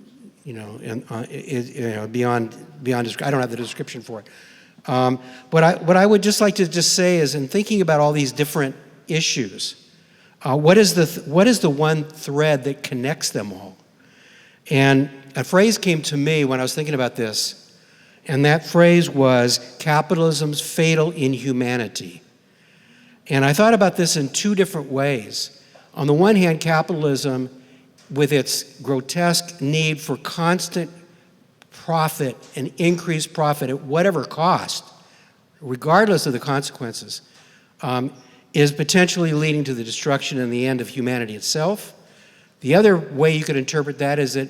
beyond. I don't have the description for it. What I would just like to just say is, in thinking about all these different issues, what is the one thread that connects them all? And a phrase came to me when I was thinking about this, and that phrase was capitalism's fatal inhumanity. And I thought about this in 2 different ways. On the one hand, capitalism, with its grotesque need for constant profit and increased profit at whatever cost, regardless of the consequences, is potentially leading to the destruction and the end of humanity itself. The other way you could interpret that is that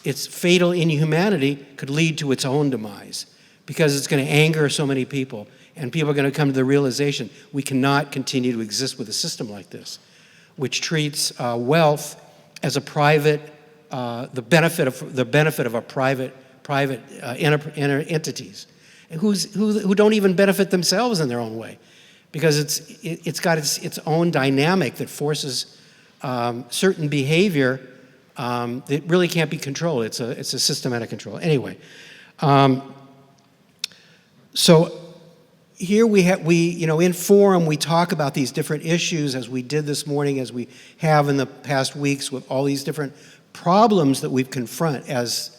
its fatal inhumanity could lead to its own demise, because it's going to anger so many people, and people are going to come to the realization we cannot continue to exist with a system like this, which treats wealth as a private, the benefit of a private entities, who don't even benefit themselves in their own way, because it's got its own dynamic that forces certain behavior that really can't be controlled. It's a systematic control. Anyway, so here in Forum, we talk about these different issues, as we did this morning, as we have in the past weeks, with all these different problems that we've confront as,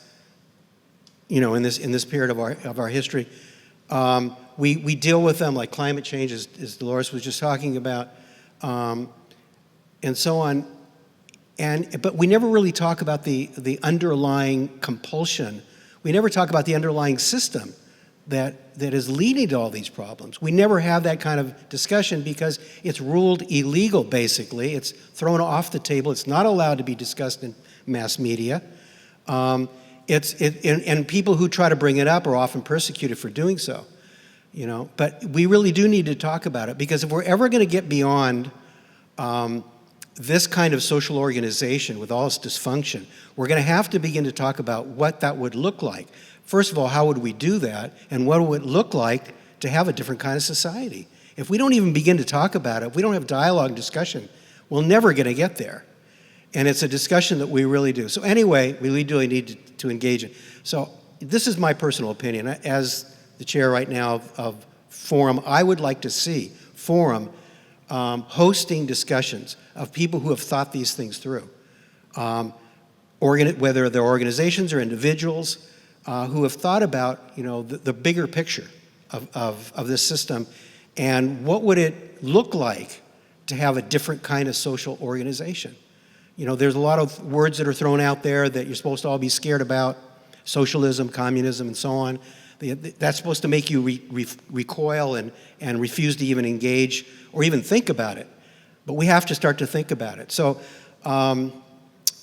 in this period of our history. We deal with them, like climate change, as Dolores was just talking about, and so on. But we never really talk about the underlying compulsion. We never talk about the underlying system that is leading to all these problems. We never have that kind of discussion because it's ruled illegal, basically. It's thrown off the table. It's not allowed to be discussed in mass media. And people who try to bring it up are often persecuted for doing so. But we really do need to talk about it, because if we're ever going to get beyond this kind of social organization with all its dysfunction, we're going to have to begin to talk about what that would look like. First of all, how would we do that? And what would it look like to have a different kind of society? If we don't even begin to talk about it, if we don't have dialogue and discussion, we're never going to get there. And it's a discussion that we really do. So anyway, we really need to engage in. So this is my personal opinion. As the chair right now of Forum, I would like to see Forum hosting discussions of people who have thought these things through, whether they're organizations or individuals who have thought about the bigger picture of this system, and what would it look like to have a different kind of social organization. There's a lot of words that are thrown out there that you're supposed to all be scared about: socialism, communism, and so on. That's supposed to make you recoil and refuse to even engage or even think about it. But we have to start to think about it. So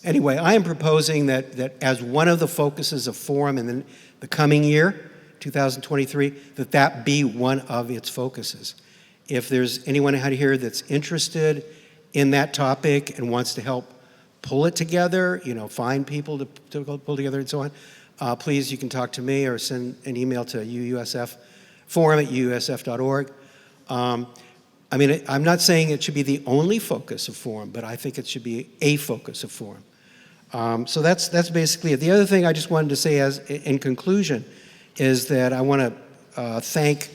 anyway, I am proposing that as one of the focuses of Forum in the coming year, 2023, that be one of its focuses. If there's anyone out here that's interested in that topic and wants to help pull it together, find people to pull together and so on, please, you can talk to me or send an email to UUSF, forum@uusf.org. I'm not saying it should be the only focus of Forum, but I think it should be a focus of Forum. So that's basically it. The other thing I just wanted to say in conclusion is that I want to thank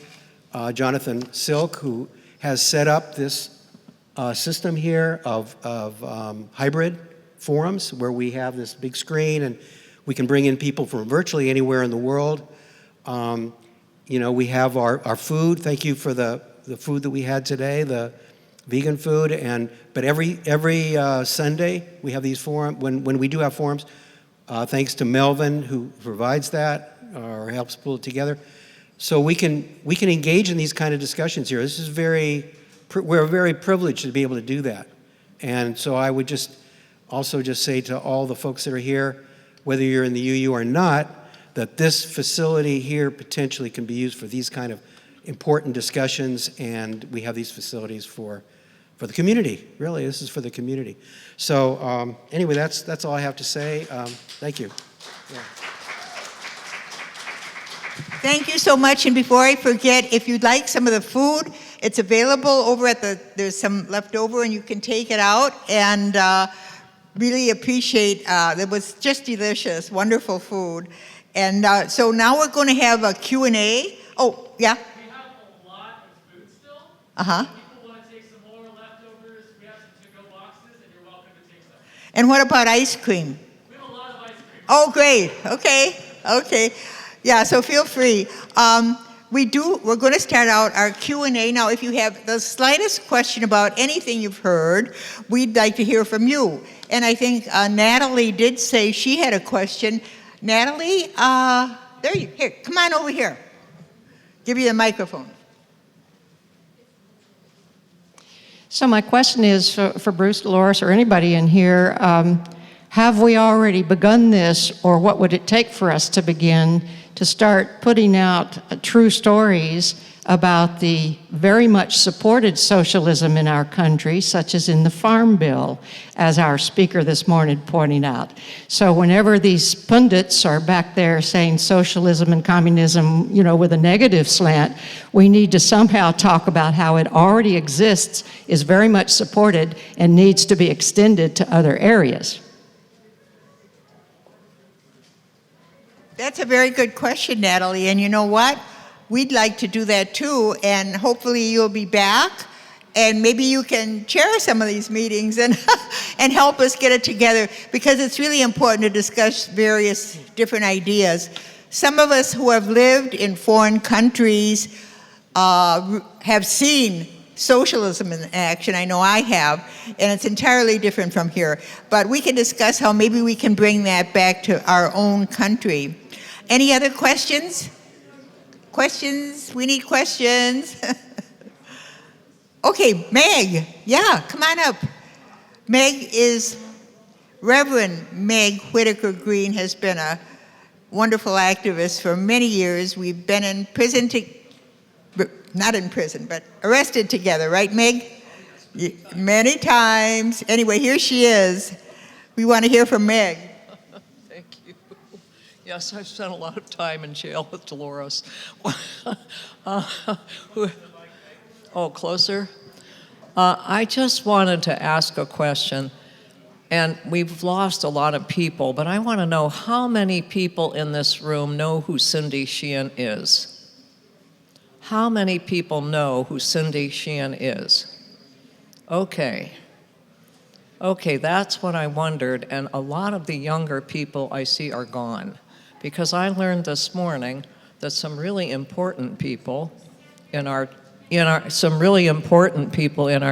Jonathan Silk, who has set up this system here of hybrid forums where we have this big screen and we can bring in people from virtually anywhere in the world. We have our food. Thank you for the food that we had today, the vegan food. But every Sunday we have these forums. When we do have forums, thanks to Melvin, who provides that or helps pull it together. So we can engage in these kind of discussions here. This is we're very privileged to be able to do that. And so I would also say to all the folks that are here, whether you're in the UU or not, that this facility here potentially can be used for these kind of important discussions, and we have these facilities for the community. Really, this is for the community. So anyway, that's all I have to say. Thank you. Yeah. Thank you so much. And before I forget, if you'd like some of the food, it's available over there's some left over and you can take it out. And really appreciate, it was just delicious, wonderful food. And so now we're going to have a Q&A. Oh, yeah? We have a lot of food still. Uh-huh. If people want to take some more leftovers, we have some to-go boxes, and you're welcome to take some. And what about ice cream? We have a lot of ice cream. Oh, great. Okay. Yeah, so feel free. We're going to start out our Q&A. Now, if you have the slightest question about anything you've heard, we'd like to hear from you. And I think Natalie did say she had a question. Natalie, here, come on over here. Give you the microphone. So my question is for Bruce, Dolores, or anybody in here, have we already begun this, or what would it take for us to begin to start putting out true stories about the very much supported socialism in our country, such as in the Farm Bill, as our speaker this morning pointed out. So whenever these pundits are back there saying socialism and communism, with a negative slant, we need to somehow talk about how it already exists, is very much supported, and needs to be extended to other areas. That's a very good question, Natalie. And you know what? We'd like to do that too, and hopefully you'll be back, and maybe you can chair some of these meetings and and help us get it together, because it's really important to discuss various different ideas. Some of us who have lived in foreign countries have seen socialism in action. I know I have, and it's entirely different from here. But we can discuss how maybe we can bring that back to our own country. Any other questions? Questions? We need questions. Okay, Meg. Yeah, come on up. Meg is Reverend Meg Whitaker Green has been a wonderful activist for many years. We've been in prison, not in prison, but arrested together, right, Meg? Many times. Anyway, here she is. We want to hear from Meg. Thank you. Yes, I've spent a lot of time in jail with Dolores. Closer? I just wanted to ask a question. And we've lost a lot of people, but I want to know how many people in this room know who Cindy Sheehan is? How many people know who Cindy Sheehan is? Okay. Okay, that's what I wondered, and a lot of the younger people I see are gone. Because I learned this morning that some really important people in our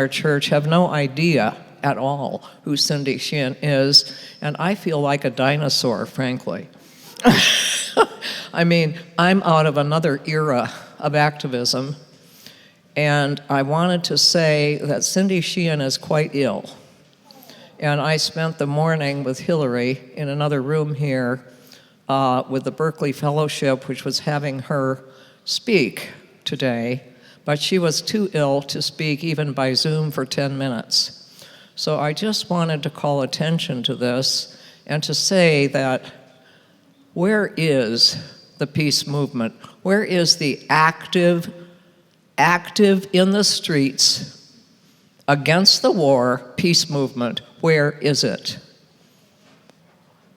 church have no idea at all who Cindy Sheehan is, and I feel like a dinosaur, frankly. I mean, I'm out of another era of activism, and I wanted to say that Cindy Sheehan is quite ill. And I spent the morning with Hillary in another room here with the Berkeley Fellowship, which was having her speak today, but she was too ill to speak even by Zoom for 10 minutes. So I just wanted to call attention to this and to say that where is the peace movement? Where is the active in the streets against the war peace movement? Where is it?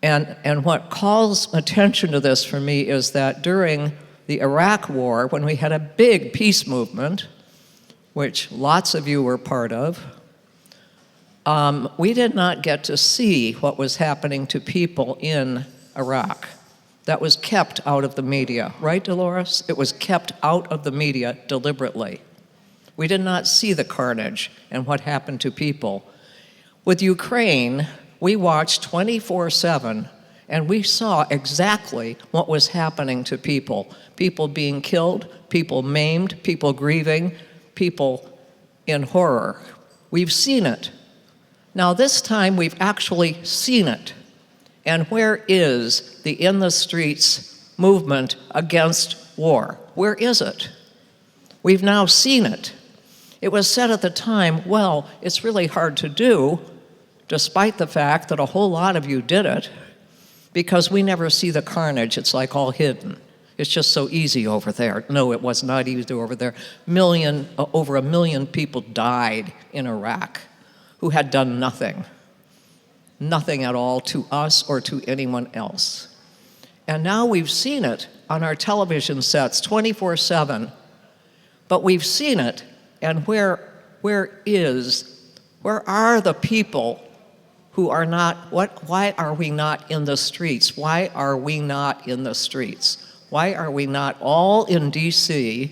And what calls attention to this for me is that during the Iraq War, when we had a big peace movement, which lots of you were part of, we did not get to see what was happening to people in Iraq. That was kept out of the media, right, Dolores? It was kept out of the media deliberately. We did not see the carnage and what happened to people. With Ukraine, we watched 24/7, and we saw exactly what was happening to people. People being killed, people maimed, people grieving, people in horror. We've seen it. Now this time we've actually seen it. And where is the In the Streets movement against war? Where is it? We've now seen it. It was said at the time, well, it's really hard to do, despite the fact that a whole lot of you did it, because we never see the carnage. It's like all hidden. It's just so easy over there. No, it was not easy over there. Over 1 million people died in Iraq who had done nothing at all to us or to anyone else. And now we've seen it on our television sets 24/7, but we've seen it, and where are the people who are not, why are we not in the streets? Why are we not in the streets? Why are we not all in DC,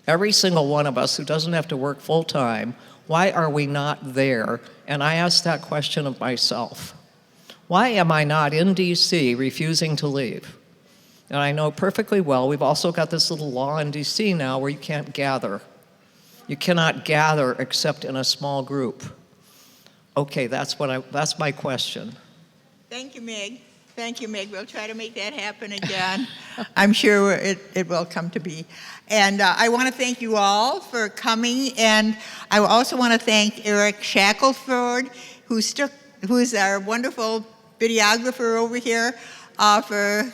every single one of us who doesn't have to work full time? Why are we not there? And I ask that question of myself. Why am I not in DC refusing to leave? And I know perfectly well, we've also got this little law in DC now where you can't gather. You cannot gather except in a small group. Okay, that's my question. Thank you, Meg. Thank you, Meg. We'll try to make that happen again. I'm sure it will come to be. And I want to thank you all for coming. And I also want to thank Eric Shackelford, who's our wonderful videographer over here, for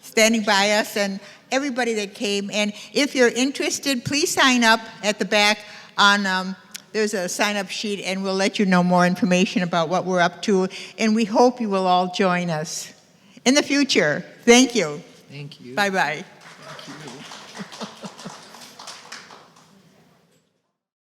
standing by us, and everybody that came. And if you're interested, please sign up at the back on there's a sign-up sheet, and we'll let you know more information about what we're up to. And we hope you will all join us in the future. Thank you. Thank you. Bye-bye.